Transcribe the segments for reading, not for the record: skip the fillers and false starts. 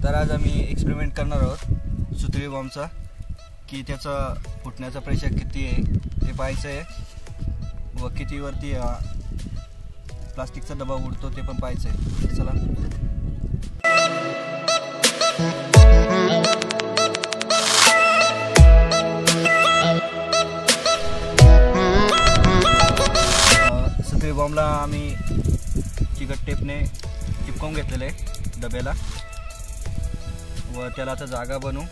तर आज आम्ही एक्सपेरिमेंट करणार आहोत सुतळी बॉम्बचा, की त्याचा फुटण्याचा प्रेशर किती आहे ते पाहायचं आहे व किती वरती प्लास्टिकचा डबा उडतो ते पण पाहायचं आहे. चला सुतळी बॉम्बला आम्ही चिकट टेपने चिपकवून घेतलेलं आहे डब्याला व त्याला आता जागा बनवू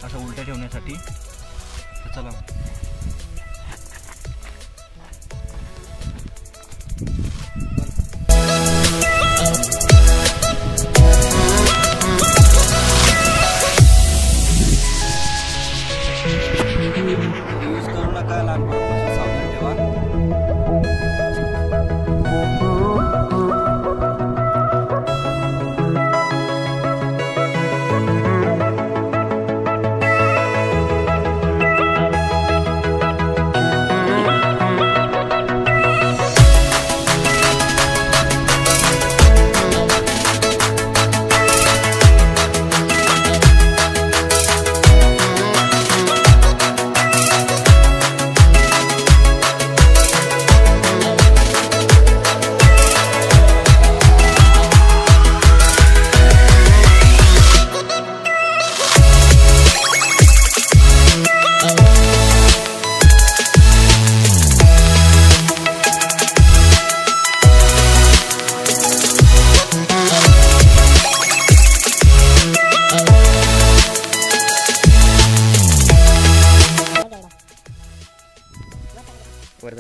असं उलट्या ठेवण्यासाठी. तर चला यूज करू नका, लहानपणापासून सावधान ठेवा. वर